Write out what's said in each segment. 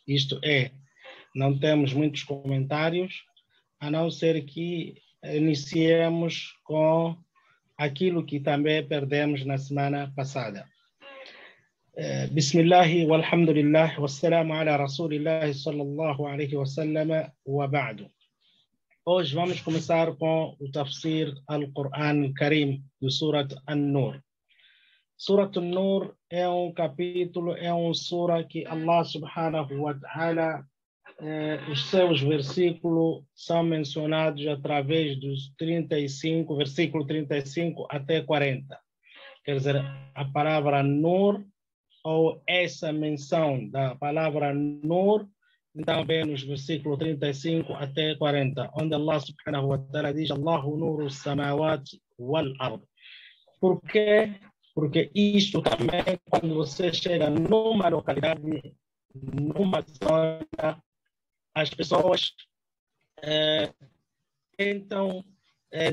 isto é, não temos muitos comentários, a não ser que iniciemos com aquilo que também perdemos na semana passada. Bismillah, walhamdulillah, wassalamu ala rasulillah, sallallahu alaihi wasallam, wa ba'du. Hoje vamos começar com o tafsir al-Quran al-Karim do Surat An-Nur. Surat An-Nur é um capítulo, é uma sura que Allah subhanahu wa ta'ala, os seus versículos são mencionados através dos 35, versículo 35 até 40. Quer dizer, a palavra Nur, ou essa menção da palavra Nur, também nos versículos 35 até 40, onde Allah subhanahu wa ta'ala diz: Allahu nuru samawati wal ard. Por quê? Porque isto também, quando você chega numa localidade, numa zona, as pessoas tentam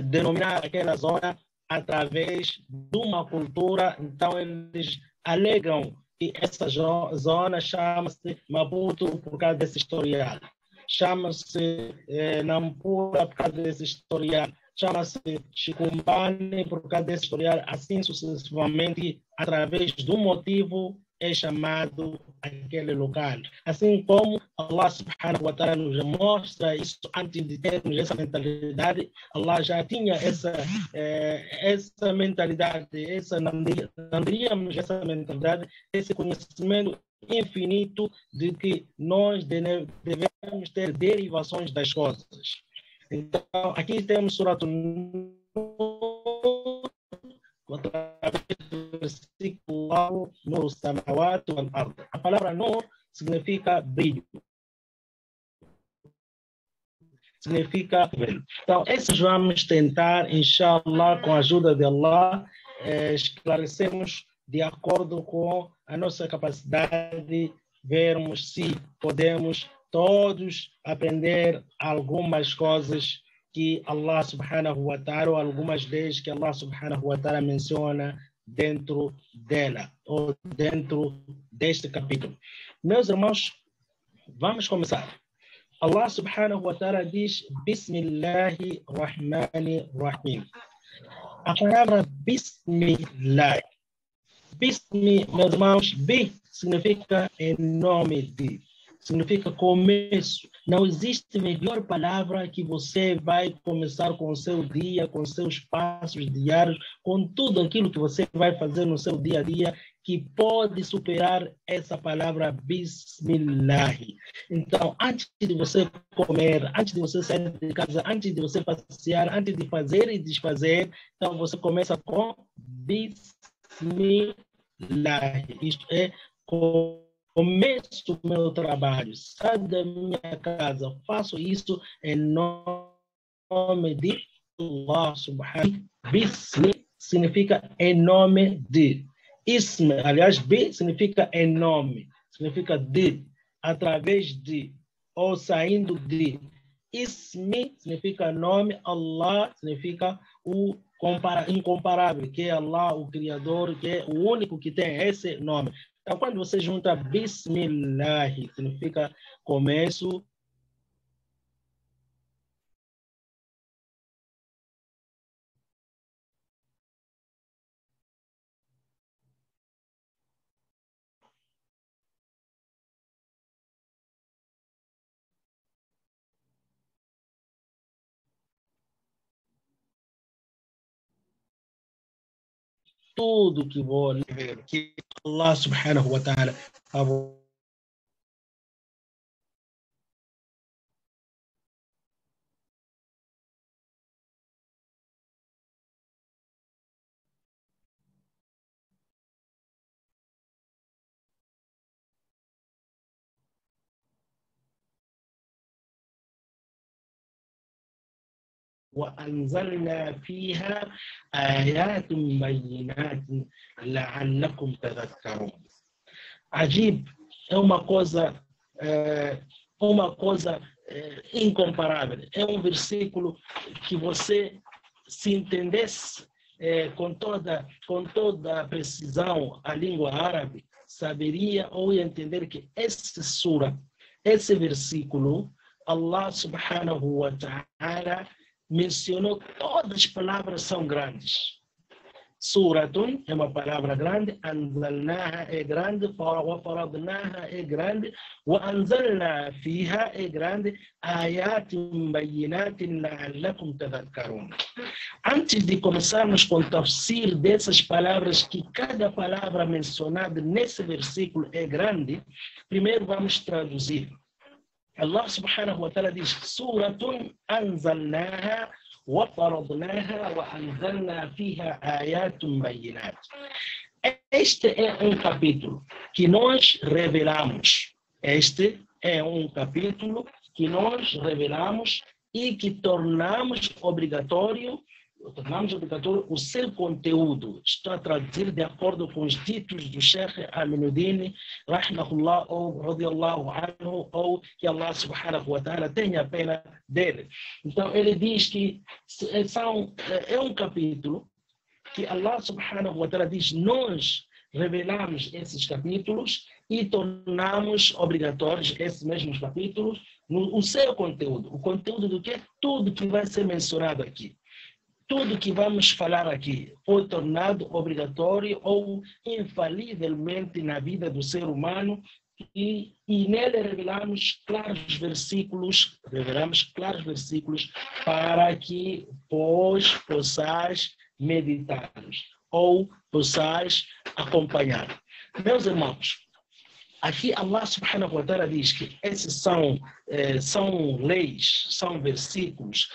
denominar aquela zona através de uma cultura. Então eles alegam que essa zona chama-se Maputo por causa desse historial, chama-se Nampula por causa desse historial, chama-se Chicumbane por causa desse historial, assim sucessivamente, através do motivo é chamado aquele local. Assim como Allah subhanahu wa ta'ala nos mostra isso antes de termos essa mentalidade, Allah já tinha essa mentalidade, não diríamos essa mentalidade, esse conhecimento infinito de que nós devemos ter derivações das coisas. Então, aqui temos Surat An-Nur, versículo Nur Samawati wal Ard. A palavra Nur significa brilho. Significa brilho. Então, esses vamos tentar, inshallah, com a ajuda de Allah, esclarecermos de acordo com a nossa capacidade, vermos se podemos todos aprender algumas coisas que Allah subhanahu wa ta'ala, algumas leis que Allah subhanahu wa ta'ala menciona dentro dela, ou dentro deste capítulo. Meus irmãos, vamos começar. Allah subhanahu wa ta'ala diz: Bismillahi Rahmani Rahim. A palavra Bismillah. Bismi, meus irmãos, Bi significa em nome de, significa começo. Não existe melhor palavra que você vai começar com o seu dia, com seus passos diários, com tudo aquilo que você vai fazer no seu dia a dia, que pode superar essa palavra Bismillah. Então, antes de você comer, antes de você sair de casa, antes de você passear, antes de fazer e desfazer, então você começa com Bismillah. Isto é começo o meu trabalho, saio da minha casa, faço isso em nome de Allah subhanahu. Bismi significa em nome de. Ism, aliás, Bi significa em nome, significa de, através de, ou saindo de. Ismi significa nome, Allah significa o incomparável, que é Allah, o Criador, que é o único que tem esse nome. Então, quando você junta Bismillah, significa começo. Tudo que vou ler, que Allah subhanahu wa ta'ala وأنزلنا فيها آيات بينات لعلكم تذكرون. Ajib é uma coisa incomparável. É um versículo que você, se entendesse com toda a precisão a língua árabe, saberia ou ia entender que essa sura, esse versículo, Allah subhanahu wa ta'ala mencionou todas as palavras são grandes. Suratun é uma palavra grande, anzalnaha é grande, wa faradnaha é grande, wa anzalna fiha é grande, ayatin bayinatin la'allakum tadhakkarun. Antes de começarmos com o tafsir dessas palavras, que cada palavra mencionada nesse versículo é grande, primeiro vamos traduzir. Allah subhanahu wa ta'ala diz, Suratun anzalnaha وَفَرَضْنَاهَا وَأَنزَلْنَا فِيهَا آيَاتٌ بَيِّنَاتٍ. Este é um capítulo que nós revelamos. Este é um capítulo que nós revelamos e que tornamos obrigatório o seu conteúdo. Estou a traduzir de acordo com os ditos do Sheikh Aminuddin, rahimahullah, ou radiallahu anhu, ou que Allah subhanahu wa ta'ala tenha pena dele. Então, ele diz que é um capítulo que Allah subhanahu wa ta'ala diz, nós revelamos esses capítulos e tornamos obrigatórios esses mesmos capítulos no seu conteúdo. O conteúdo do que? Tudo que vai ser mencionado aqui. Tudo que vamos falar aqui foi tornado obrigatório ou infalivelmente na vida do ser humano e nele revelamos claros versículos para que vós possais meditá-los ou possais acompanhar. Meus irmãos, aqui Allah subhanahu wa ta'ala diz que esses são leis, são versículos,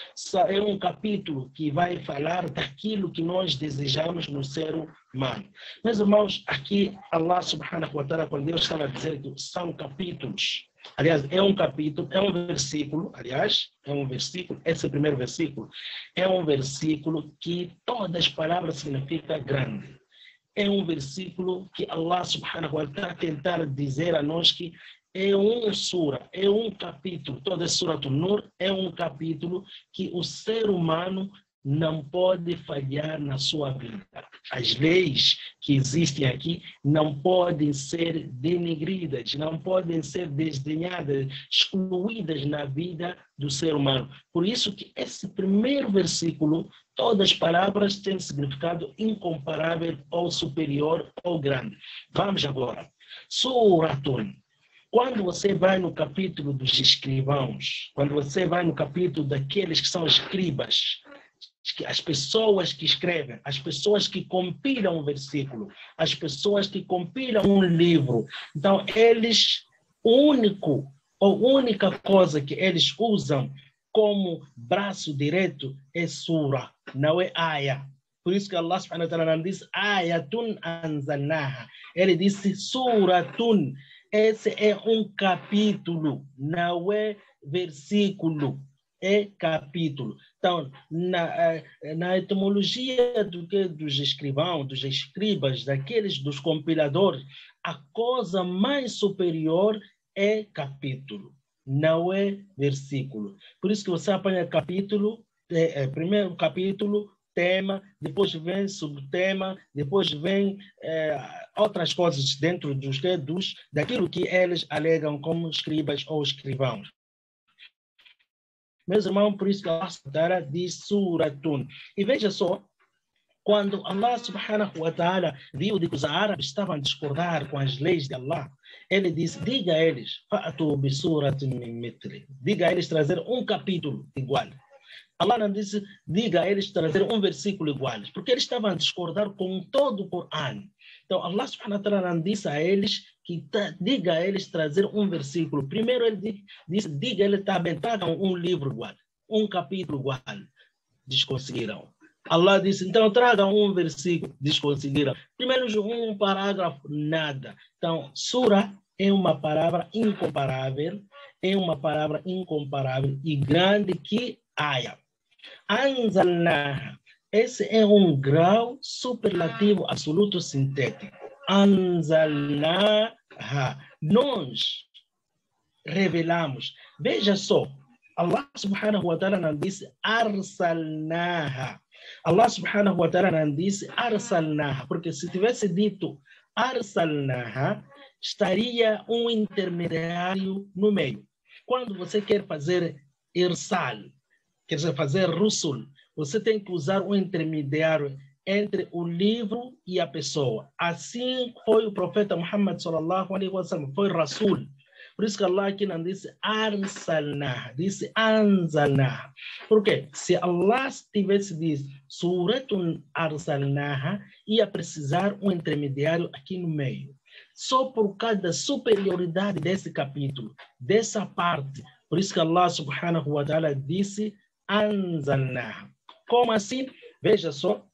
é um capítulo que vai falar daquilo que nós desejamos no ser humano. Meus irmãos, aqui Allah subhanahu wa ta'ala, quando Deus estava a dizer que são capítulos, aliás, é um versículo, esse primeiro versículo, é um versículo que todas as palavras significam grande. É um versículo que Allah subhanahu wa ta'ala tentar dizer a nós que é um capítulo, toda a Surat An-Nur é um capítulo que o ser humano não pode falhar na sua vida. As leis que existem aqui não podem ser denegridas, não podem ser desdenhadas, excluídas na vida do ser humano. Por isso que esse primeiro versículo, todas as palavras têm significado incomparável ou superior ou grande. Vamos agora. Suratun. Quando você vai no capítulo dos escrivãos, quando você vai no capítulo daqueles que são escribas, as pessoas que escrevem, as pessoas que compilam um versículo, as pessoas que compilam um livro. Então, única coisa que eles usam como braço direito é sura, não é aya. Por isso que Allah subhanahu wa ta'ala não diz ayatun anzalnaha. Ele disse suratun. Esse é um capítulo, não é versículo. É capítulo. Então, na etimologia dos escrivãos, dos escribas, dos compiladores, a coisa mais superior é capítulo, não é versículo. Por isso que você apanha capítulo, primeiro capítulo, tema, depois vem subtema, depois vem outras coisas dentro daquilo que eles alegam como escribas ou escrivãos. Meus irmãos, por isso que Allah diz suratun. E veja só, quando Allah subhanahu wa ta'ala viu que os árabes estavam a discordar com as leis de Allah, ele disse, diga a eles, fa'atu bi suratin min mithli. Diga a eles trazer um capítulo igual. Allah não disse, diga a eles trazer um versículo igual, porque eles estavam a discordar com todo o Corão. Então, Allah subhanahu wa ta'ala não disse a eles que diga a eles trazer um versículo. Primeiro ele disse, diga a eles também, tragam um livro igual, um capítulo igual. Desconseguiram. Allah disse, então tragam um versículo. Desconseguiram. Primeiro um parágrafo, nada. Então, sura é uma palavra incomparável, e grande que aya. Anzalnaha. Esse é um grau superlativo absoluto sintético. Anzalnaha. Nós revelamos. Veja só, Allah subhanahu wa ta'ala não disse arsalnaha. Allah subhanahu wa ta'ala não disse arsalnaha, porque se tivesse dito arsalnaha, estaria um intermediário no meio. Quando você quer fazer irsal, quer dizer, fazer rusul, você tem que usar um intermediário entre o livro e a pessoa. Assim foi o profeta Muhammad sallallahu alaihi wasallam, foi rasul. Por isso que Allah aqui não disse arsalnah, disse anzalnah. Por quê? Se Allah tivesse dito suratun arsalnah, ia precisar um intermediário aqui no meio. Só por causa da superioridade desse capítulo, dessa parte. Por isso que Allah subhanahu wa ta'ala disse anzalnah. Como assim? Veja só,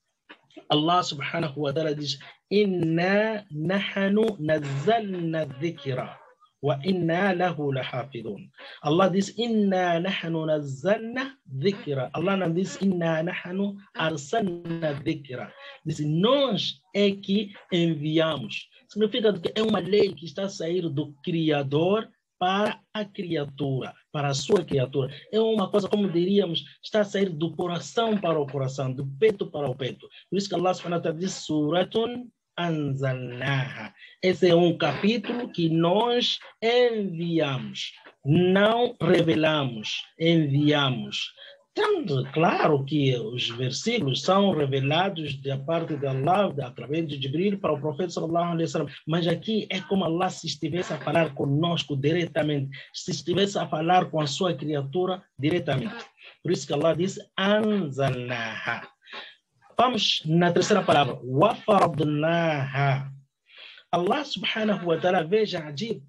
Allah subhanahu wa ta'ala diz inna nahnu nazzalna dhikra wa inna lahu lahafidun. Allah diz inna nahnu nazzalna dhikra. Allah não diz inna nahnu arsalna dhikra. Diz nós é que enviamos. Significa que é uma lei que está a sair do Criador para a criatura, para a sua criatura. É uma coisa, como diríamos, está a sair do coração para o coração, do peito para o peito. Por isso que Allah subhanahu wa ta'ala diz suratun anzalnaha. Esse é um capítulo que nós enviamos, não revelamos, enviamos. Então, claro que os versículos são revelados da parte de Allah, através de Jibril, para o profeta sallallahu alaihi wasallam, mas aqui é como Allah se estivesse a falar conosco diretamente, se estivesse a falar com a sua criatura diretamente. Por isso que Allah diz anzalnaha. Vamos na terceira palavra, wafaradnaha. Allah subhanahu wa ta'ala, veja, ajib,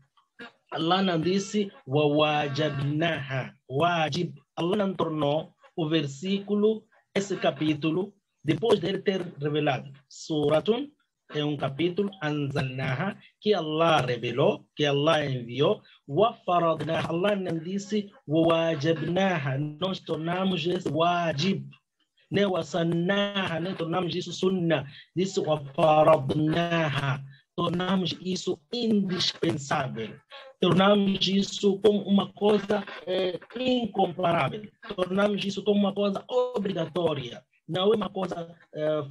Allah não disse wawajabnaha, wajib. Allah não tornou o versículo, esse capítulo, depois dele ter revelado. Suratun é um capítulo, anzalnaha, que Allah revelou, que Allah enviou. Wafaradnaha, Allah não disse wawajabnaha, nós tornamos esse wajib. Nem wasannaha, nem tornamos isso sunnah, disse wafaradnaha. Tornamos isso indispensável, tornamos isso como uma coisa incomparável, tornamos isso como uma coisa obrigatória, não é uma coisa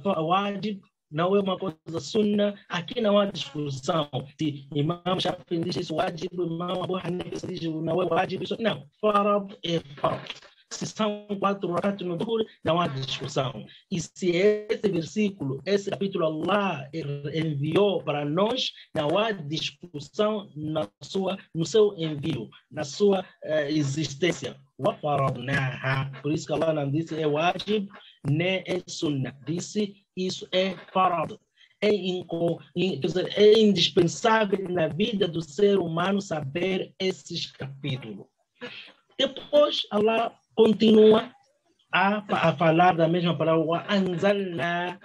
wajib, não é uma coisa sunna. Aqui não há discussão se Imam Shafi'i diz isso wajib, Imam Abu Hanifa diz não é wajib, isso não, farad é farad. Se são 4 rakat no Dhuhr, não há discussão. E se esse versículo, esse capítulo Allah enviou para nós, não há discussão no seu envio, na sua existência. Por isso que Allah não disse é wajib, nem é sunnah. Disse isso é farad. É indispensável na vida do ser humano saber esses capítulos. Depois, Allah continua a falar da mesma palavra, anzalna,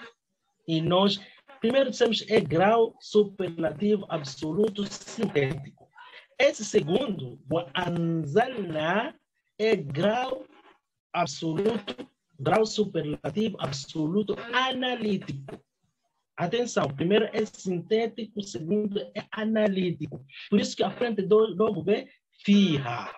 e nós, primeiro dissemos, é grau superlativo absoluto sintético. Esse segundo, anzalna, é grau absoluto, grau superlativo absoluto analítico. Atenção, primeiro é sintético, o segundo é analítico. Por isso que a frente logo vem fiha.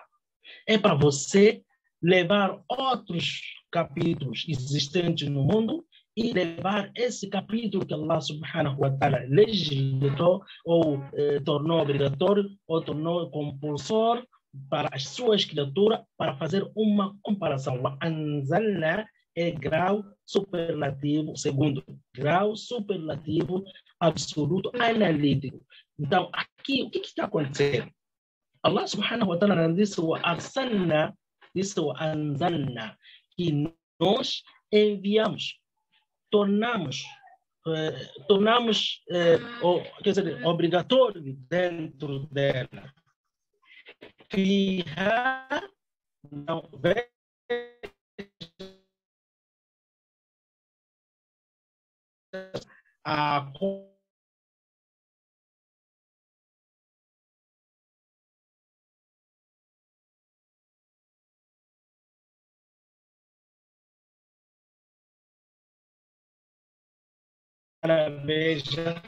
É para você levar outros capítulos existentes no mundo e levar esse capítulo que Allah subhanahu wa ta'ala legislou ou tornou obrigatório ou tornou compulsório para as suas criaturas para fazer uma comparação. Anzalna é grau superlativo, segundo, grau superlativo absoluto analítico. Então, aqui, o que está acontecendo? Allah subhanahu wa ta'ala disse wa arsalna, disse wa anzalna, que nós enviamos, tornamos, quer dizer, obrigatório dentro dela. Fiha, não, a veja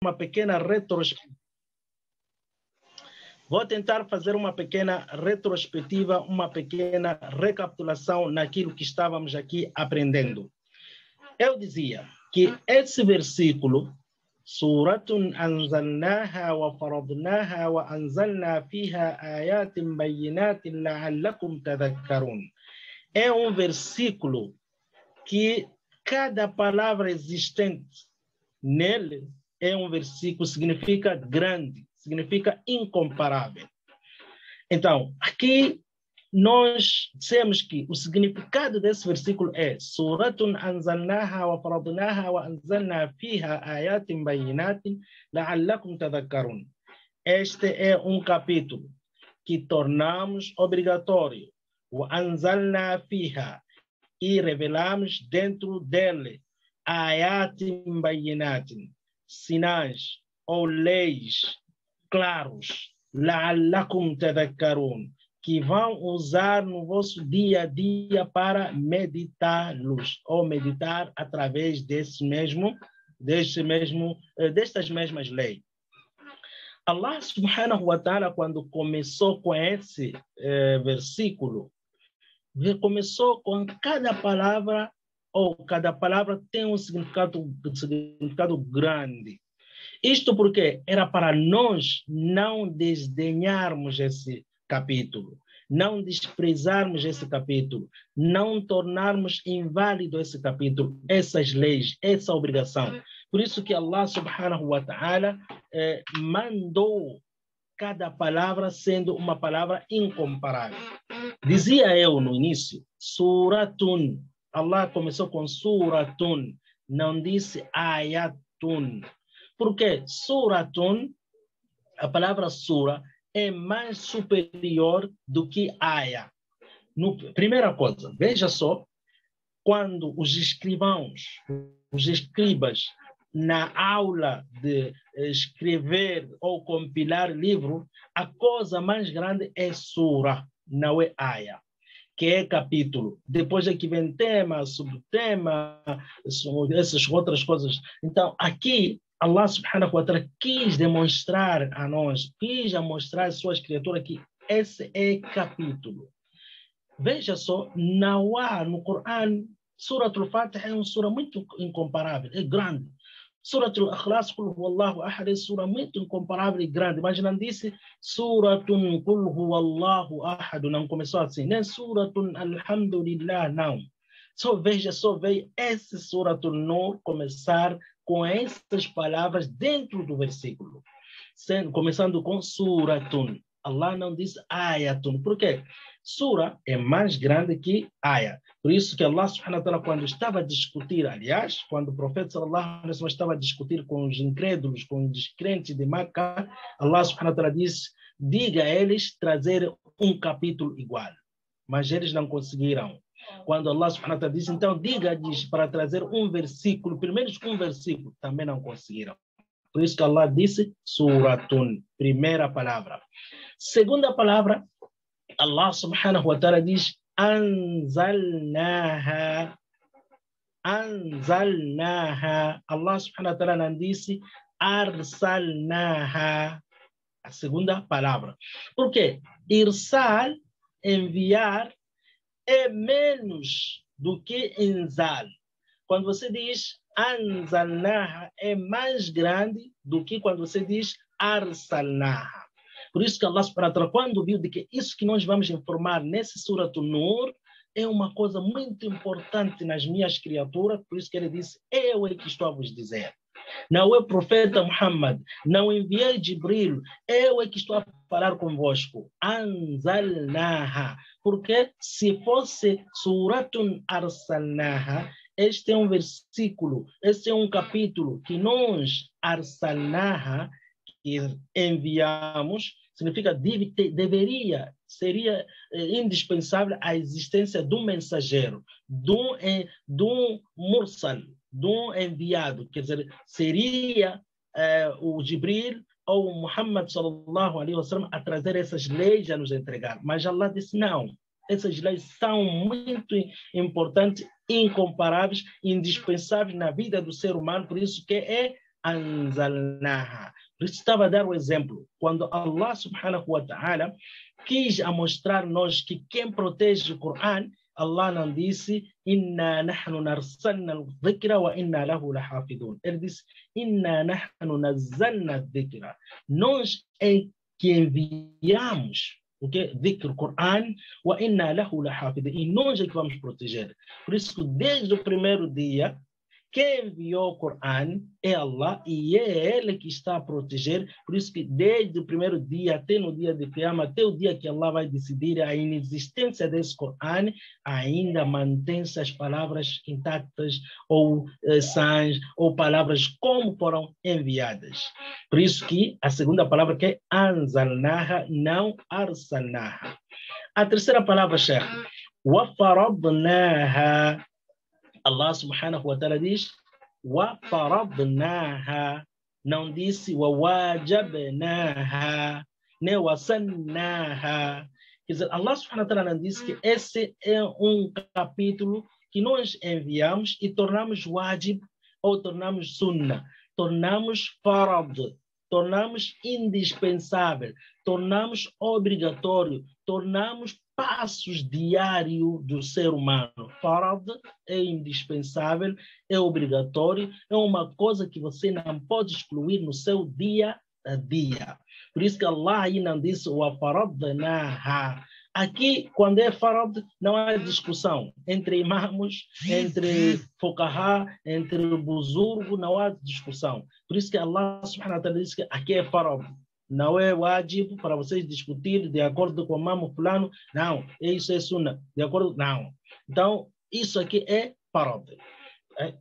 uma pequena retrospectiva. Vou tentar fazer uma pequena retrospectiva, uma pequena recapitulação naquilo que estávamos aqui aprendendo. Eu dizia que esse versículo, Suratun anzalnaha wa faradnaha wa anzalna fiha ayatin bayinatin la'allakum tadhakkarun, é um versículo que cada palavra existente nele é um versículo, significa grande, significa incomparável. Então, aqui nós dissemos que o significado desse versículo é Suratun anzalnaha wa faradnaha wa anzalna fiha ayatin bayinatin la'allakum tadhakkarun. Este é um capítulo que tornamos obrigatório. Wa anzalna fiha, e revelamos dentro dele ayatin bayinatin, sinais ou leis claros, la'allakum tadhakkarun, que vão usar no vosso dia a dia para meditá-los, ou meditar através destas mesmas leis. Allah subhanahu wa ta'ala, quando começou com esse versículo, começou com cada palavra, ou cada palavra tem um significado grande. Isto porque era para nós não desdenharmos esse capítulo, não desprezarmos esse capítulo, não tornarmos inválido esse capítulo, essas leis, essa obrigação. Por isso que Allah subhanahu wa ta'ala mandou cada palavra sendo uma palavra incomparável. Dizia eu no início, Suratun. Allah começou com Suratun, não disse Ayatun. Porque Suratun, a palavra sura, é mais superior do que aya. Primeira coisa, veja só, quando os escribas, na aula de escrever ou compilar livro, a coisa mais grande é sura, não é aya, que é capítulo. Depois é que vem tema, subtema, essas outras coisas. Então, aqui, Allah subhanahu wa ta'ala quis demonstrar a nós, quis mostrar às suas criaturas que esse é capítulo. Veja só, não há no Corão, Surat al-Fatiha é uma sura muito incomparável, é grande. Surat al-Ikhlas, Qul huwallahu ahad, é uma sura muito incomparável e grande. Mas não disse Suratun Qul huwallahu ahad, não começou assim. Nem Suratun Alhamdulillah, não. Só veja esse Suratun Nur começar com essas palavras dentro do versículo. Começando com Suratun. Allah não diz Ayatun. Por quê? Sura é mais grande que Aya. Por isso que Allah subhanahu wa ta'ala, quando estava a discutir, aliás, quando o profeta sallallahu alaihi wasallam estava a discutir com os incrédulos, com os descrentes de Meca, Allah subhanahu wa ta'ala disse, diga a eles trazer um capítulo igual. Mas eles não conseguiram. Quando Allah subhanahu wa ta'ala disse, então diga-lhes para trazer um versículo, pelo menos um versículo, também não conseguiram. Por isso que Allah disse Suratun, primeira palavra. Segunda palavra, Allah subhanahu wa ta'ala diz Anzalnaha. Anzalnaha. Allah subhanahu wa ta'ala não disse Arsalnaha. A segunda palavra. Por quê? Irsal, enviar, é menos do que inzal. Quando você diz Anzalnaha, é mais grande do que quando você diz Arsalnaha. Por isso que Allah subhanahu wa ta'ala, quando viu de que isso que nós vamos informar nesse Surat An-Nur é uma coisa muito importante nas minhas criaturas, por isso que ele disse, eu é que estou a vos dizer. Não é o profeta Muhammad, não enviei Jibril, eu é que estou a falar convosco. Anzalnaha. Porque se fosse Suratun Arsalnaha, este é um versículo, este é um capítulo que nós, Arsalnaha, que enviamos, significa seria indispensável a existência de um mensageiro, de um mursal, de um enviado, quer dizer, seria o Jibril ou o Muhammad sallallahu alaihi wasallam a trazer essas leis a nos entregar. Mas Allah disse não, essas leis são muito importantes, incomparáveis, indispensáveis na vida do ser humano, por isso que é anzalnaha. Por isso estava a dar o exemplo. Quando Allah subhanahu wa ta'ala quis mostrar-nos que quem protege o Coran, Allah não disse inna nahnu narsalna al-dhikra wa inna lahu lahafidun. Ele disse inna nahnu nazzalna al-dhikra. Nós é que enviamos o que? Dhikr, Coran, wa inna lahu lahafidun. E nós é que vamos proteger. Por isso, desde o primeiro dia, quem enviou o Coran é Allah e é Ele que está a proteger. Por isso que desde o primeiro dia até no dia de Qiyamah, até o dia que Allah vai decidir a inexistência desse Coran, ainda mantém-se as palavras intactas ou sãs, ou palavras como foram enviadas. Por isso que a segunda palavra que é anzalnaha, não arsalnaha. A terceira palavra, Sheikh, wafaradnaha. Allah subhanahu wa ta'ala diz wa faradnaha, não disse wa wajabnaha, nem wa sannaha. Quer dizer, Allah subhanahu wa ta'ala não disse que esse é um capítulo que nós enviamos e tornamos wajib ou tornamos sunnah, tornamos farad, tornamos indispensável, tornamos obrigatório, tornamos passos diários do ser humano. Farad é indispensável, é obrigatório, é uma coisa que você não pode excluir no seu dia a dia. Por isso que Allah aí não disse wa faradnaha. Aqui, quando é farad, não há discussão entre imamos, entre fuqaha, entre buzurgo, não há discussão. Por isso que Allah subhanahu wa ta'ala diz que aqui é farad. Não é wajib para vocês discutir de acordo com o mamo fulano. Não, isso é sunnah. De acordo? Não. Então, isso aqui é farad.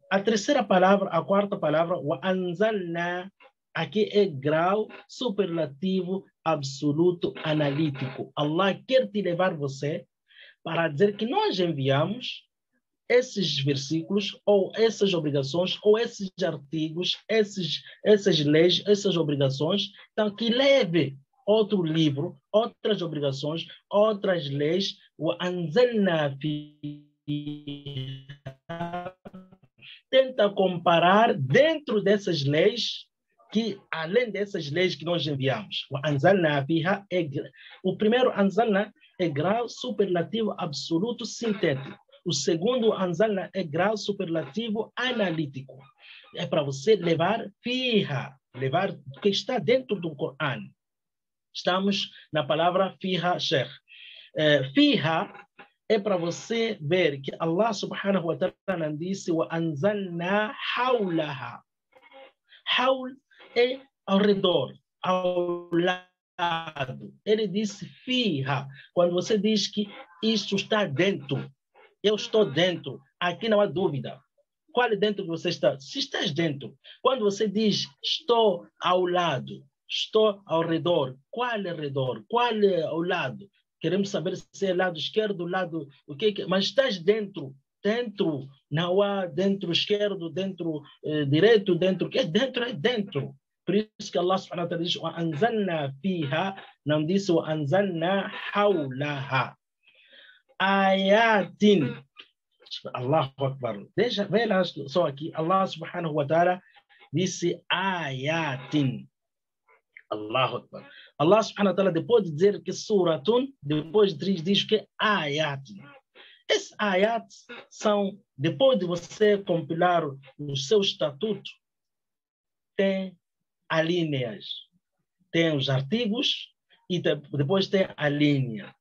A terceira palavra, a quarta palavra, wa anzalna, aqui é grau superlativo absoluto analítico. Allah quer te levar você para dizer que nós enviamos esses versículos, ou essas obrigações, ou esses artigos, essas leis, essas obrigações, então que leve outro livro, outras obrigações, outras leis, o anzalna tenta comparar dentro dessas leis, que além dessas leis que nós enviamos, o anzalna fiha o primeiro anzalna é grau superlativo absoluto sintético. O segundo anzalna é grau superlativo analítico. É para você levar fiha, levar o que está dentro do Coran. Estamos na palavra fiha, Sheikh. Fiha é para você ver que Allah subhanahu wa ta'ala disse wa anzalna hawlaha. Hawl é ao redor, ao lado. Ele disse fiha. Quando você diz que isso está dentro, eu estou dentro, aqui não há dúvida. Qual é dentro que você está? Se estás dentro. Quando você diz estou ao lado, estou ao redor, qual é ao redor? Qual é ao lado? Queremos saber se é lado esquerdo, lado... o que é? Mas estás dentro. Dentro, não há dentro esquerdo, dentro direito, dentro... O que é dentro? É dentro. Por isso que Allah subhanahu wa ta'ala diz wa anzalna fiha, não disse wa anzalna hawlaha. Ayatin. Allahu Akbar. Veja só aqui. Allah subhanahu wa ta'ala disse ayatin. Allahu Akbar. Allah subhanahu wa ta'ala, depois de dizer que suratun, depois diz que ayatin. Esses ayat são, depois de você compilar o seu estatuto, tem alíneas. Tem os artigos e depois tem a linha.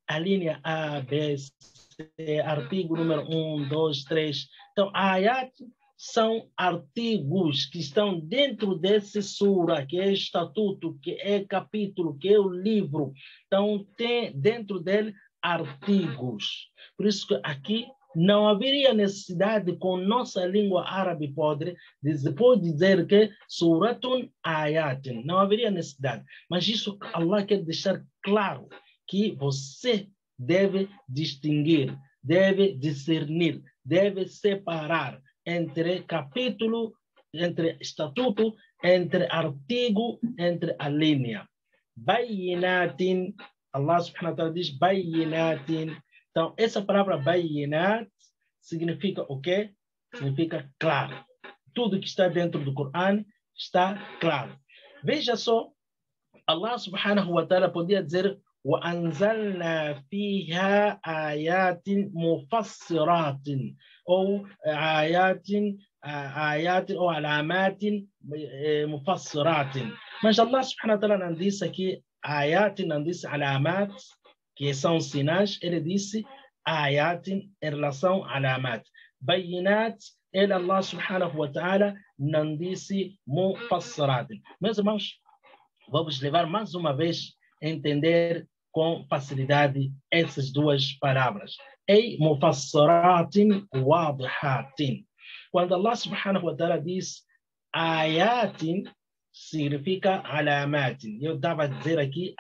A linha A, B, C, artigo número 1, 2, 3. Então, ayat são artigos que estão dentro desse sura, que é estatuto, que é capítulo, que é o livro. Então, tem dentro dele artigos. Por isso que aqui não haveria necessidade, com nossa língua árabe podre, depois de dizer que suratun ayatin. Não haveria necessidade. Mas isso Allah quer deixar claro, que você deve distinguir, deve discernir, deve separar entre capítulo, entre estatuto, entre artigo, entre a linha. Bayinatin, Allah subhanahu wa ta'ala diz bayinatin. Então, essa palavra bayinat significa o quê? Significa claro. Tudo que está dentro do Coran está claro. Veja só, Allah subhanahu wa ta'ala podia dizer وَأَنزَلْنَا فِيهَا آيَاتٍ مُفَصِّرَاتٍ ou آيات ou علامات مفصرات. Mas Allah subhanahu wa ta'ala não disse aqui ayat, não disse alamat, que são sinais, ele disse ayat em relação a alamat. Bayinat, ele Allah subhanahu wa ta'ala não disse mufassirat. Meus irmãos, vamos levar mais uma vez a entender com facilidade essas duas palavras. Ei mufassiratin wadihatin. Quando Allah subhanahu wa ta'ala diz ayatin, significa alamatin. Eu estava a dizer aqui,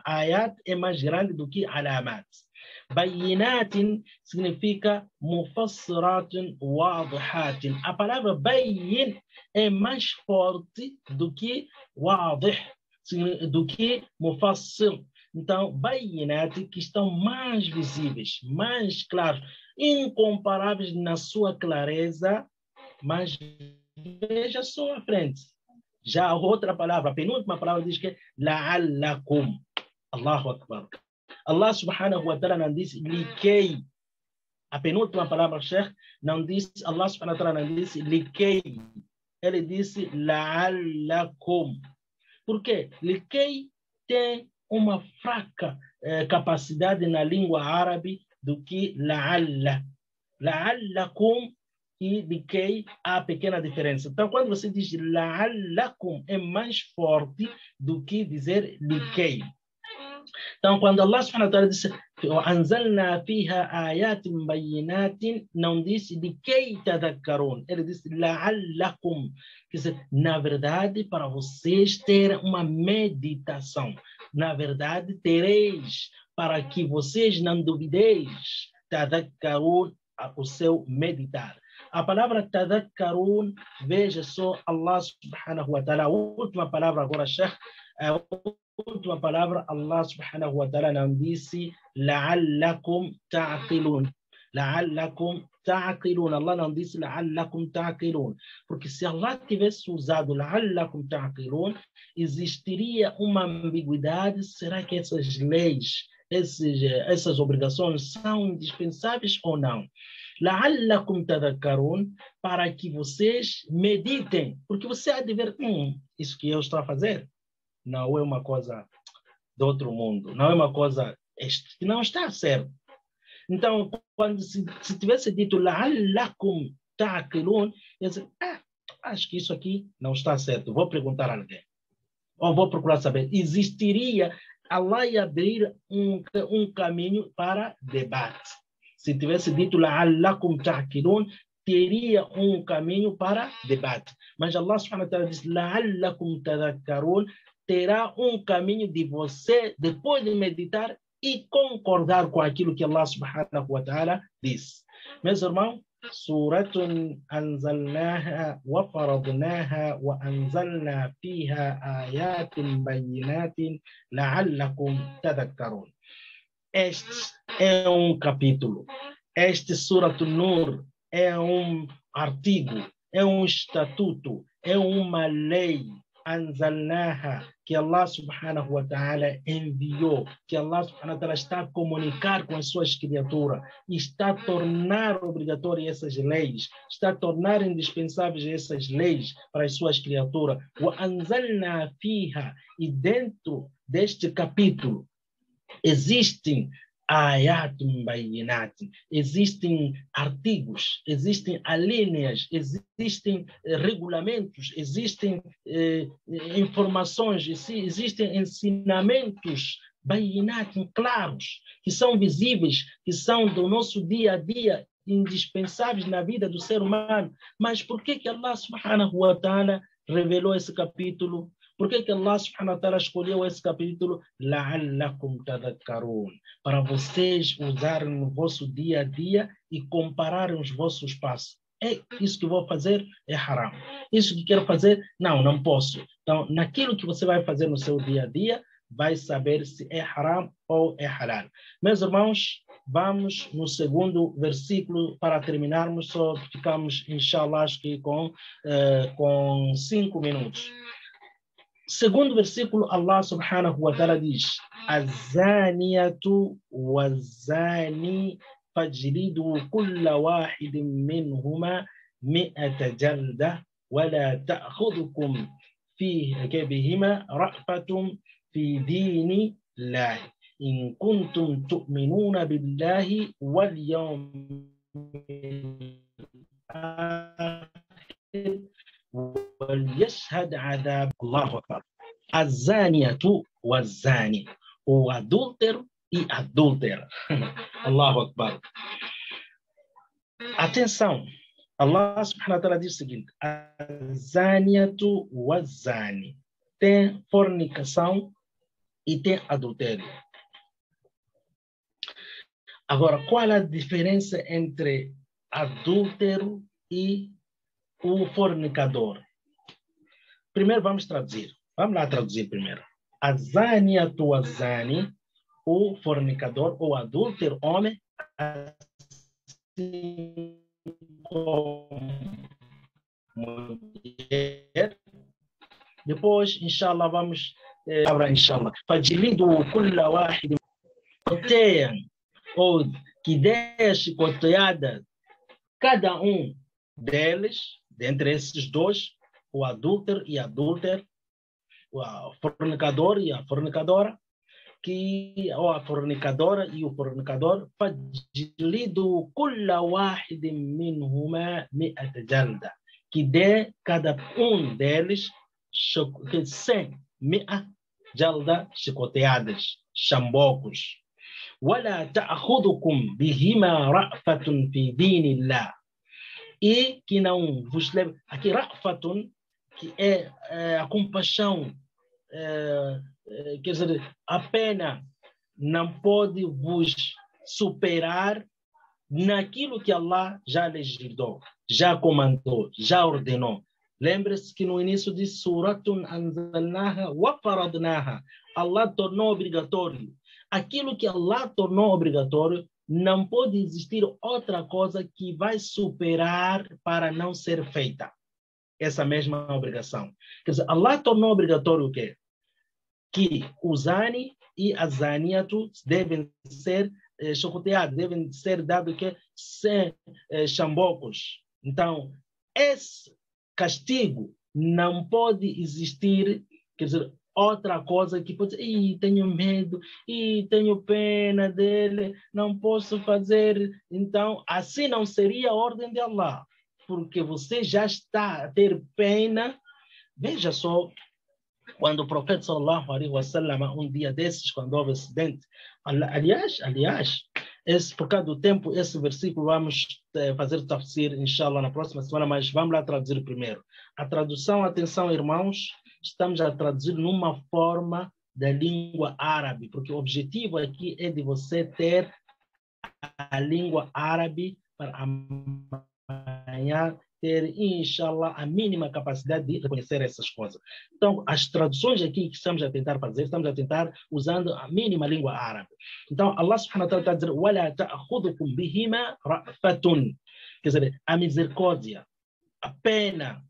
ayat é mais grande do que alamat. Bayinatin significa mufassiratin wadihatin. A palavra bayin é mais forte do que wadih, do que mufassir. Então, bayinat que estão mais visíveis, mais claros, incomparáveis na sua clareza, mas veja só à frente. Já a outra palavra, a penúltima palavra diz que é la'allakum. Allahu Akbar. Allah subhanahu wa ta'ala não disse likei. A penúltima palavra, Sheikh, não disse, Allah subhanahu wa ta'ala não disse likei. Ele disse la'allakum. Por quê? Likei tem uma fraca capacidade na língua árabe do que la'alla. La'allakum e likei há pequena diferença. Então, quando você diz la'allakum, é mais forte do que dizer likei. Então, quando Allah subhanahu wa ta'ala disse وَأَنزَلْنَا فِيهَا آيَاتٍ بَيِّنَاتٍ, não disse likei tadhakkarun. Ele disse la'allakum. Quer dizer, na verdade, para vocês terem uma meditação. Na verdade, tereis, para que vocês não duvideis, tadhakkarun, o seu meditar. A palavra tadhakkarun, veja só, Allah subhanahu wa ta'ala, a última palavra agora, Sheikh, a última palavra, Allah subhanahu wa ta'ala não disse la'allakum ta'qilun. La'allakum ta'qilun. Allah não disse la'allakum ta'qilun. Porque se Allah tivesse usado la'allakum ta'qilun, existiria uma ambiguidade. Será que essas leis, essas obrigações são indispensáveis ou não? La'allakum tadhakkarun, para que vocês meditem. Porque você há de ver, isso que eu estou a fazer não é uma coisa do outro mundo, não é uma coisa que não está certo. Então, quando se tivesse dito la'allakum ta'qilun, eu disse, acho que isso aqui não está certo, vou perguntar a alguém, ou vou procurar saber. Existiria, Allah ia abrir um caminho para debate. Se tivesse dito la'allakum ta'qilun, teria um caminho para debate. Mas Allah subhanahu wa ta'ala diz la'allakum tadhakkarun, terá um caminho de você, depois de meditar e concordar com aquilo que Allah subhanahu wa ta'ala diz. Meus irmãos, suratun anzalnaha wa faradnaha wa anzalna fiha ayatin bayinatin la'allakum tadhakkarun. Este é um capítulo. Este Surat An-Nur é um artigo, é um estatuto, é uma lei. Anzalnaha, que Allah subhanahu wa ta'ala enviou, que Allah subhanahu wa ta'ala está a comunicar com as suas criaturas, está a tornar obrigatórias essas leis, está a tornar indispensáveis essas leis para as suas criaturas. Wa anzalna fiha, e dentro deste capítulo existem ayatum bayinatin, existem artigos, existem alíneas, existem regulamentos, existem informações, existem ensinamentos bayinatin claros, que são visíveis, que são do nosso dia a dia, indispensáveis na vida do ser humano. Mas por que Allah subhanahu wa ta'ala revelou esse capítulo? Por que Allah subhanahu wa ta'ala escolheu esse capítulo? La'allakum tadhakkarun. Para vocês usarem no vosso dia a dia e compararem os vossos passos. Isso que vou fazer é haram. Isso que quero fazer, não posso. Então, naquilo que você vai fazer no seu dia a dia, vai saber se é haram ou é halal. Meus irmãos, vamos no segundo versículo para terminarmos, só ficamos, inshallah, acho que com 5 minutos. Segundo versículo, Allah subhanahu wa ta'ala diz: "Az-zaniyatu waz-zani fajlidu kulla wahidin minhuma mi'ata jalda wa la ta'khudhukum bihima ra'fatun fi dini Allah in kuntum tu'minuna billahi wal yawmil akhir وليشهد عذاب الله أكبر. الزانية والزاني. O adúltero e adúltera. Allahu Akbar. Atenção. Allah subhanahu wa ta'ala diz o seguinte: Azaniatu wazani. Tem fornicação e tem adultério. Agora, qual a diferença entre adúltero e o fornicador? Primeiro vamos traduzir. Vamos lá traduzir primeiro. Azaniatu wazani, o fornicador, o adúltero, homem, assim como mulher. Depois, inshallah, vamos inshallah. Fajlidu kulla wahid, coteiam, ou que deixe coteada cada um deles, dentre esses dois, o adúltero e a adúltera, o fornicador e a fornicadora, ou a fornicadora e o fornicador, fajlidu kulla wahidin minhuma mi'ata jalda, que dê cada um deles 100 jalda, chicoteadas, chambocos. ولا تأخذكم بهما رأفة في دين الله. E que não vos leve. Aqui, rafatun, que é a compaixão, quer dizer, a pena não pode vos superar naquilo que Allah já legislou, já comandou, já ordenou. Lembre-se que no início de Suratun anzalnaha wa faradnaha, Allah tornou obrigatório. Aquilo que Allah tornou obrigatório, não pode existir outra coisa que vai superar para não ser feita essa mesma obrigação. Quer dizer, Allah tornou obrigatório o quê? Que o zani e a zaniatu devem ser chocoteados, devem ser dados que sem chambocos. Então, esse castigo não pode existir, quer dizer, outra coisa que pode dizer, tenho medo, tenho pena dele, não posso fazer. Então, assim não seria a ordem de Allah, porque você já está a ter pena. Veja só, quando o profeta sallallahu alaihi wasallam, um dia desses, quando houve acidente, aliás, por causa do tempo, esse versículo vamos fazer tafsir, inshallah, na próxima semana, mas vamos lá traduzir primeiro. A tradução, atenção, irmãos, estamos a traduzir numa forma da língua árabe, porque o objetivo aqui é de você ter a língua árabe para amanhã ter, inshallah, a mínima capacidade de reconhecer essas coisas. Então, as traduções aqui que estamos a tentar fazer, estamos a tentar usando a mínima língua árabe. Então, Allah subhanahu wa ta'ala está dizendo, وَلَا تَأْخُذُكُمْ بِهِمَا رَأْفَةٌ, quer dizer, a misericórdia, a pena,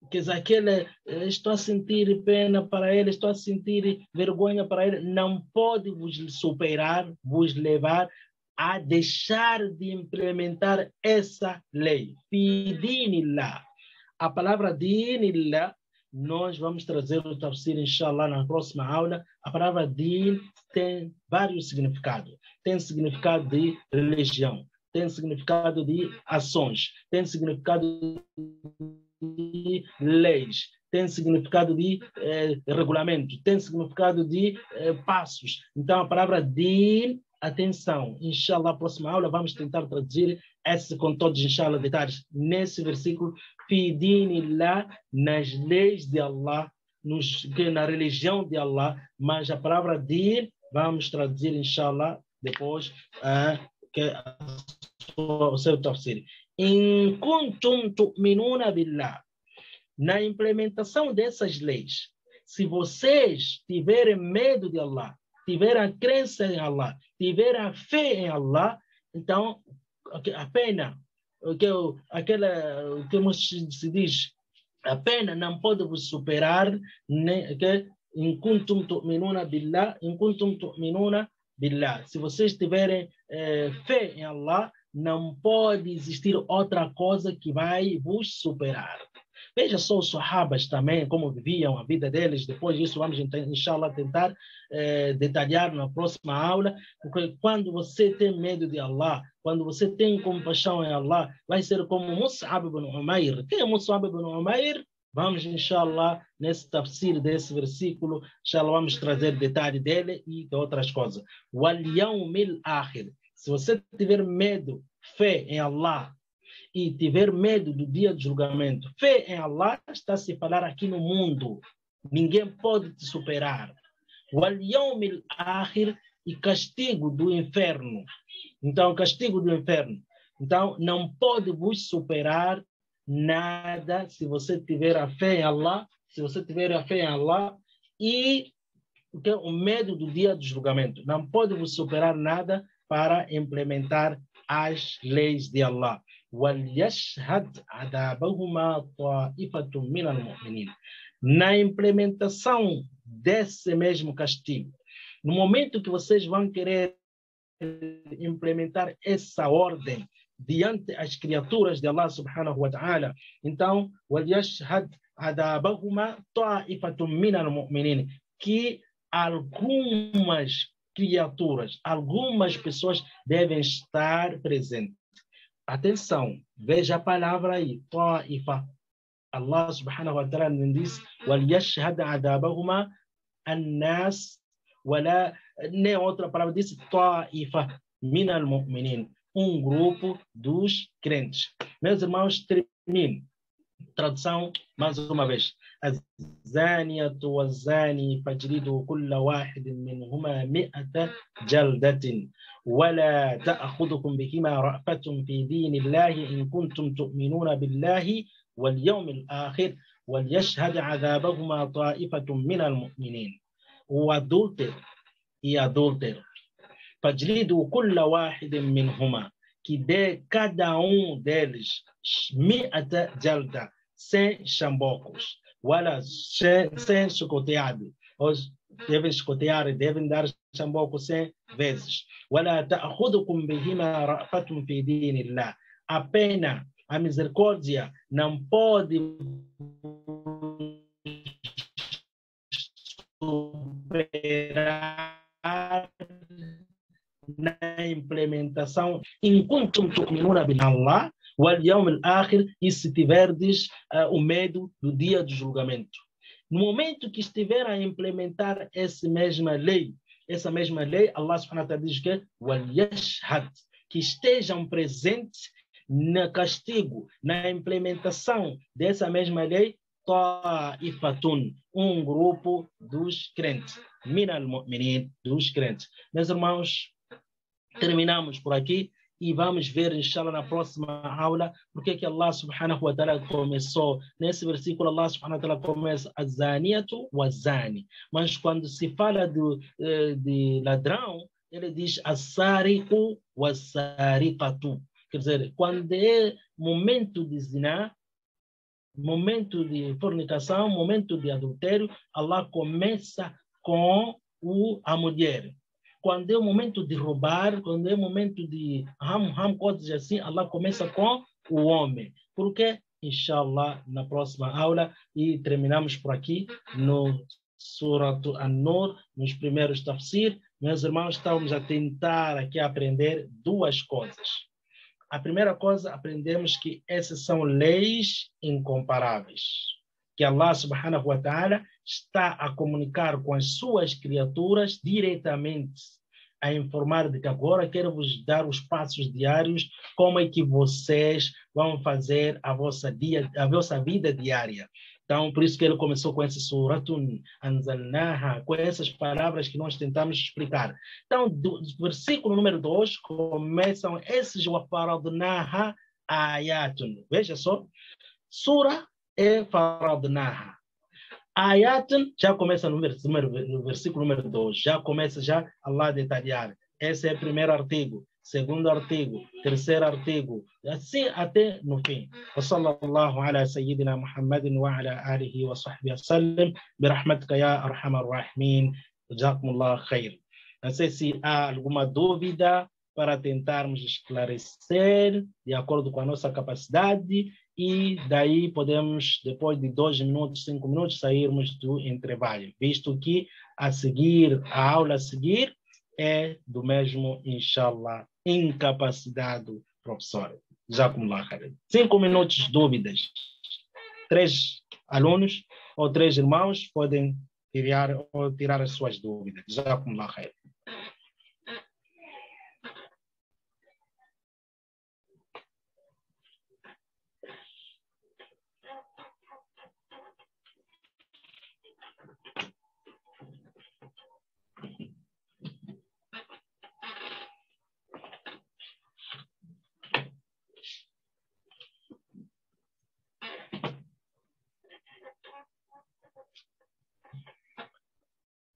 quer dizer, estou a sentir pena para ele, estou a sentir vergonha para ele, não pode vos superar, vos levar a deixar de implementar essa lei. Dinillah. A palavra dinillah, nós vamos trazer o tafsir, inshallah, na próxima aula. A palavra din tem vários significados. Tem significado de religião, tem significado de ações, tem significado de leis, tem significado de regulamento, tem significado de passos. Então, a palavra din, atenção, inshallah, na próxima aula vamos tentar traduzir esse com todos, inshallah, detalhes nesse versículo, fi dinillah, nas leis de Allah, na religião de Allah, mas a palavra din vamos traduzir, inshallah, depois o seu tafsir. In kuntum tu'minuna billah. Na implementação dessas leis, se vocês tiverem medo de Allah, tiverem a crença em Allah, tiverem a fé em Allah, Então, a pena, aquela que se diz, a pena não pode vos superar, né, que in kuntum tu'minuna billah, in kuntum tu'minuna billah. Se vocês tiverem fé em Allah, não pode existir outra coisa que vai vos superar. Veja só os sahabas também, como viviam a vida deles. Depois disso, vamos, inshallah, tentar detalhar na próxima aula. Porque quando você tem medo de Allah, quando você tem compaixão em Allah, vai ser como Mus'ab ibn Umair. Quem é Mus'ab ibn Umair? Vamos, inshallah, nesse tafsir desse versículo, inshallah, vamos trazer detalhe dele e de outras coisas. Wal yawmil akhir. Se você tiver medo, fé em Allah, e tiver medo do dia do julgamento, fé em Allah, está a se falar aqui no mundo. Ninguém pode te superar. Wal yawmil akhir, e castigo do inferno. Então, castigo do inferno. Então, não pode vos superar nada se você tiver a fé em Allah, se você tiver a fé em Allah e o medo do dia do julgamento. Não pode vos superar nada para implementar as leis de Allah. وَلْيَشْهَدْ عَذَابَهُمَا طَائِفَةٌ مِنَ الْمُؤْمِنِينَ. Na implementação desse mesmo castigo, no momento que vocês vão querer implementar essa ordem diante as criaturas de Allah subhanahu wa ta'ala, então, وَلْيَشْهَدْ عَذَابَهُمَا طَائِفَةٌ مِنَ الْمُؤْمِنِينَ, que algumas criaturas, algumas pessoas devem estar presentes. Atenção, veja a palavra aí, ta'ifa. Allah subhanahu wa ta'ala diz, وَلْيَشْهَدْ عَذَابَهُمَا النَّاسِ, ولا nem outra palavra diz, ta'ifa min al-mu'minin, grupo dos crentes. Meus irmãos, termino. Tradução, mais uma vez. الزانية والزاني فاجلدوا كل واحد منهما 100 جلدة ولا تأخذكم بهما رأفة في دين الله إن كنتم تؤمنون بالله واليوم الآخر وليشهد عذابهما طائفة من المؤمنين. O adúltero e adúltero, فاجلدوا كل واحد منهما, que dê cada deles 100 jalda, 100 chambocos, wala 100 chicoteado, os devem chicotear, devem dar chamboco 100 vezes. ولا تأخذكم بهما رأفة في دين الله. A pena, a misericórdia não pode superar na implementação enquanto tu'minuna billah wal yawm al-akhir, e se tiverdes o medo do dia do julgamento. No momento que estiver a implementar essa mesma lei, Allah subhanahu wa ta'ala diz que wal yashhad, que estejam presentes no castigo, na implementação dessa mesma lei, ta'ifatun, grupo dos crentes, minal mu'minin, dos crentes. Meus irmãos, terminamos por aqui e vamos ver, inshallah, na próxima aula, porque que Allah subhanahu wa ta'ala começou. Nesse versículo, Allah subhanahu wa ta'ala começa azaniatu wa zani. Mas quando se fala de ladrão, ele diz asariqu wa sariqatu. Quer dizer, quando é momento de zina, momento de fornicação, momento de adultério, Allah começa com a mulher. Quando é o momento de roubar, quando é o momento de coisas assim, Allah começa com o homem. Por quê? Inshallah, na próxima aula, e terminamos por aqui no Surat An-Nur, nos primeiros tafsir. Meus irmãos, estamos a tentar aqui aprender duas coisas. A primeira coisa, aprendemos que essas são leis incomparáveis, que Allah subhanahu wa ta'ala está a comunicar com as suas criaturas diretamente, a informar de que agora quero vos dar os passos diários, como é que vocês vão fazer a vossa vida diária. Então, por isso que ele começou com esse suratun anzalnaha, com essas palavras que nós tentamos explicar. Então, do versículo número 2, começam esses wafaradnaha ayatun. Veja só, sura é faradnaha. Ayatun já começa no versículo número 2, já começa Allah a detalhar. Esse é o primeiro artigo. segundo artigo, terceiro artigo, assim até no fim. وصلى الله على سيدنا محمد وعلى آله وصحبه وسلم برحمتك يا أرحم الراحمين. جزاكم الله خير. Não sei se há alguma dúvida para tentarmos esclarecer de acordo com a nossa capacidade e daí podemos, depois de 2 minutos, 5 minutos, sairmos do intervalo, visto que a seguir, a aula a seguir é do mesmo, inshallah, incapacitado professor. Jazakumullah khair. 5 minutos, dúvidas. 3 alunos ou 3 irmãos podem tirar as suas dúvidas. Jazakumullah khair.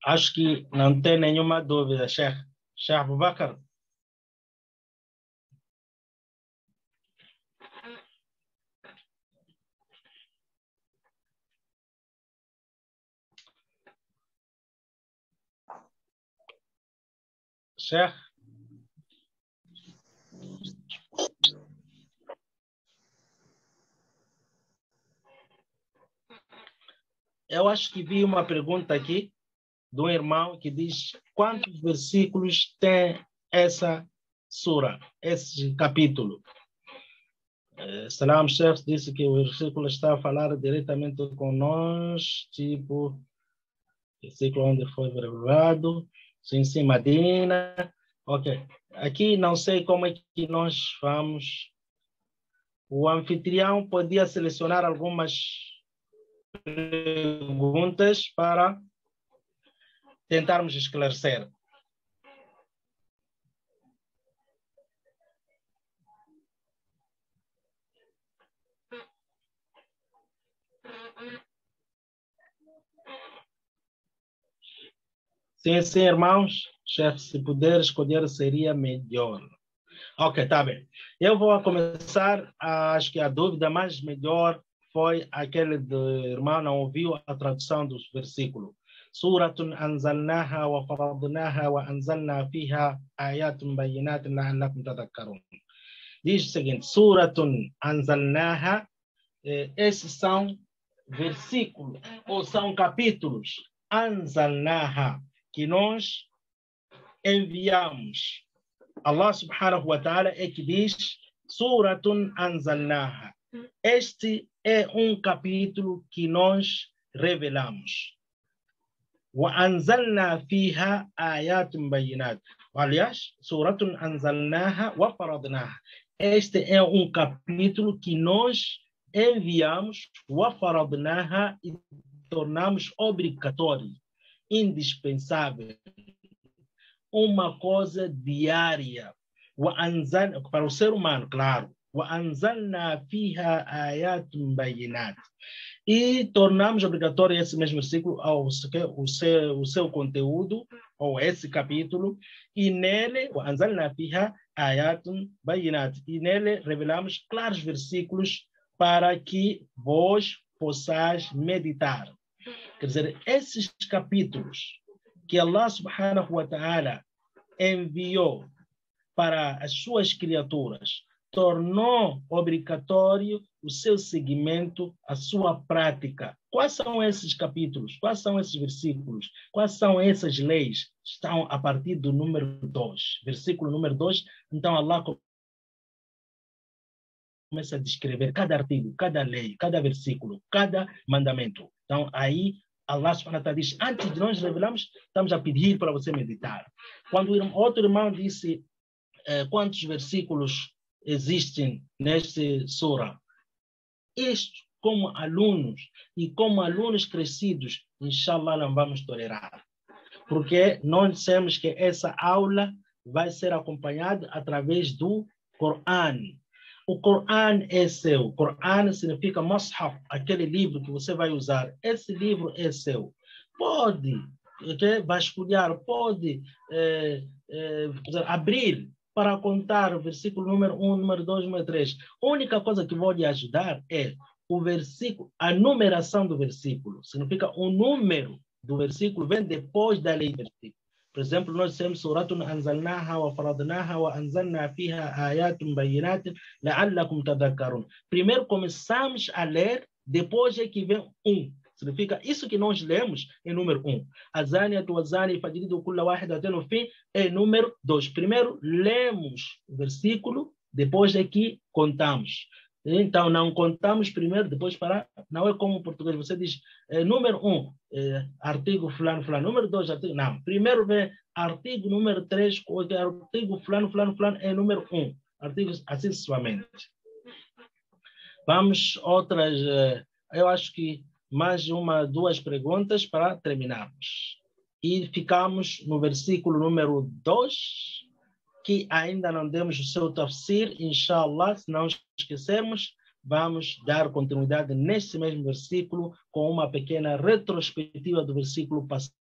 Acho que não tem nenhuma dúvida, Sheikh Abubakar. Sheikh? Eu acho que vi uma pergunta aqui de um irmão que diz quantos versículos tem essa sura, esse capítulo. Salam Sheikh disse que o versículo está a falar diretamente com nós, tipo, versículo onde foi revelado, sim, Madina. Ok. Aqui não sei como é que nós vamos. O anfitrião podia selecionar algumas perguntas para tentarmos esclarecer. Sim, irmãos. Chefe, se puder escolher, seria melhor. Ok, tá bem. Eu vou começar, acho que a dúvida mais melhor foi aquele do irmão, não ouviu a tradução dos versículos. Suratun anzalnaha wa faradnaha wa anzalna fiha ayatun bayinatin la'allakum tadhakkarun. Diz o seguinte, Suratun anzalnaha, esses são versículos, ou são capítulos, anzalnaha, que nós enviamos. Allah subhanahu wa ta'ala é que diz Suratun anzalnaha. Este é um capítulo que nós revelamos. Wa anzalna fiha ayatun bayinat. Aliás, Suratun anzalnaha wa faradnaha. Este é um capítulo que nós enviamos wa faradnaha e tornamos obrigatório, indispensável, uma coisa diária, para o ser humano, claro. وَأَنزَلْنَا فِيهَا آيَاتٌ بَيِّنَاتٍ. E tornamos obrigatório esse mesmo versículo, o seu conteúdo, ou esse capítulo, e nele, وَأَنزَلْنَا فِيهَا آيَاتٌ بَيِّنَاتٍ. E nele revelamos claros versículos para que vós possais meditar. Quer dizer, esses capítulos que Allah subhanahu wa ta'ala enviou para as suas criaturas, tornou obrigatório o seu seguimento, a sua prática. Quais são esses capítulos? Quais são esses versículos? Quais são essas leis? Estão a partir do número 2. Versículo número 2. Então, Allah começa a descrever cada artigo, cada lei, cada versículo, cada mandamento. Então, aí, Allah subhanahu wa ta'ala diz, antes de nós revelarmos, estamos a pedir para você meditar. Quando outro irmão disse quantos versículos existem neste sura, isto, como alunos e como alunos crescidos, inshallah, não vamos tolerar. Porque nós dissemos que essa aula vai ser acompanhada através do Coran. O Coran é seu. Coran significa Mushaf, aquele livro que você vai usar. Esse livro é seu. Pode vasculhar, pode abrir para contar o versículo número 1, número 2, número 3. A única coisa que vou lhe ajudar é o versículo, a numeração do versículo. Significa o número do versículo vem depois da lei do versículo. Por exemplo, nós dissemos suratun anzalnaha wa faradnaha wa anzalna fiha ayatun bayinatin la'allakum tadhakkarun. Primeiro começamos a ler, depois é que vem um. Significa isso que nós lemos é número 1. Azaniatu wazani fajlidu kulla wahidatin no fim é número 2. Primeiro lemos o versículo, depois é que contamos. Então, não contamos primeiro, depois parar. Não é como em português. Você diz número 1, artigo fulano, fulano. Número 2, artigo. Não. Primeiro vem artigo número 3, artigo fulano, fulano, fulano é número 1. Artigos assim sucessivamente. Vamos outras. Eu acho que mais uma, duas perguntas para terminarmos. E ficamos no versículo número 2, que ainda não demos o seu tafsir, inshallah, se não esquecermos, vamos dar continuidade nesse mesmo versículo com uma pequena retrospectiva do versículo passado.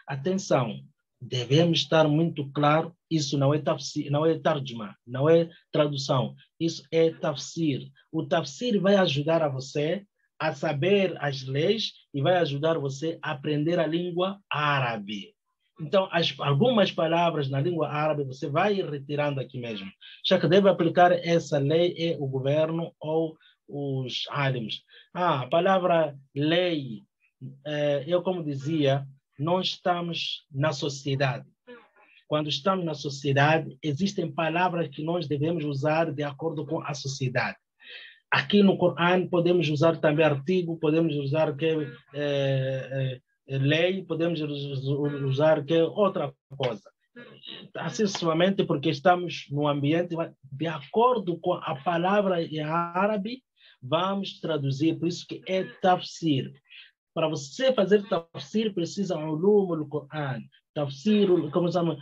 Atenção, devemos estar muito claro, isso não é tafsir, não é tarjuma, não é tradução, isso é tafsir. O tafsir vai ajudar a você a saber as leis e vai ajudar você a aprender a língua árabe. Então, algumas palavras na língua árabe você vai retirando aqui mesmo. Já que deve aplicar essa lei é o governo ou os alims. A palavra lei, eu como dizia, nós estamos na sociedade. Quando estamos na sociedade, existem palavras que nós devemos usar de acordo com a sociedade. Aqui no Corão podemos usar também artigo, podemos usar lei, podemos usar outra coisa. Assim sucessivamente, porque estamos num ambiente de acordo com a palavra em árabe, vamos traduzir, por isso que é tafsir. Para você fazer tafsir, precisa ulum al-Qur'an. Tafsir, como chama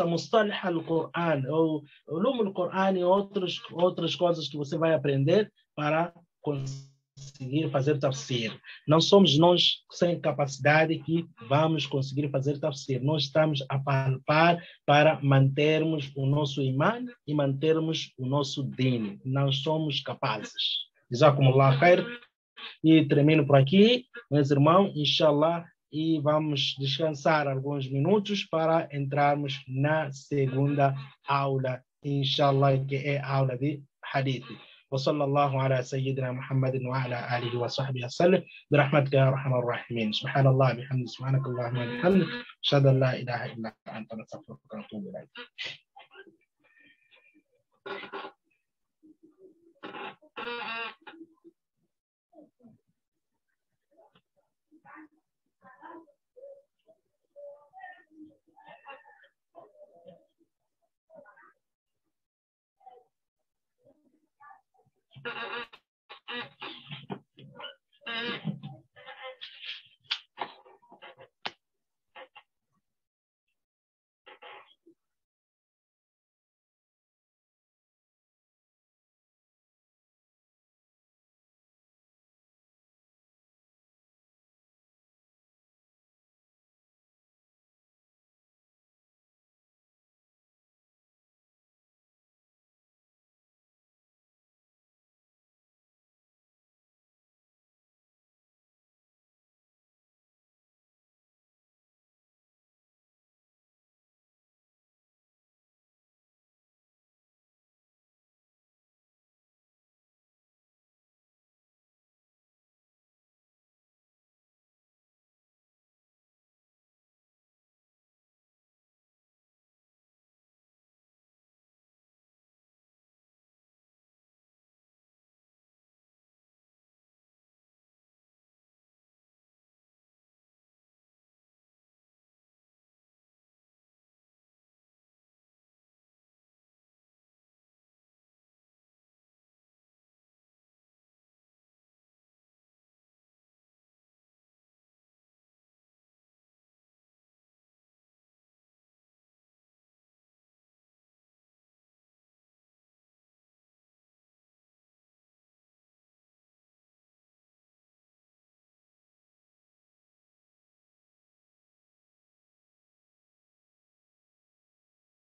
mustalah al-Qur'an, ou ulum al-Qur'an e outras coisas que você vai aprender para conseguir fazer tafsir. Não somos nós sem capacidade que vamos conseguir fazer tafsir. Nós estamos a palpar para mantermos o nosso imã e mantermos o nosso din. Não somos capazes. Jazakumullah khair. E termino por aqui, meus irmãos, inshallah, e vamos descansar alguns minutos para entrarmos na segunda aula, inshallah, que é a aula de hadith. وصلى الله على سيدنا محمد وعلى آله وصحبه وسلم برحمتك يا أرحم الراحمين سبحان الله بحمد سبحانك اللهم وبحمدك أشهد أن لا إله إلا أنت نستغفرك ونتوب إليك.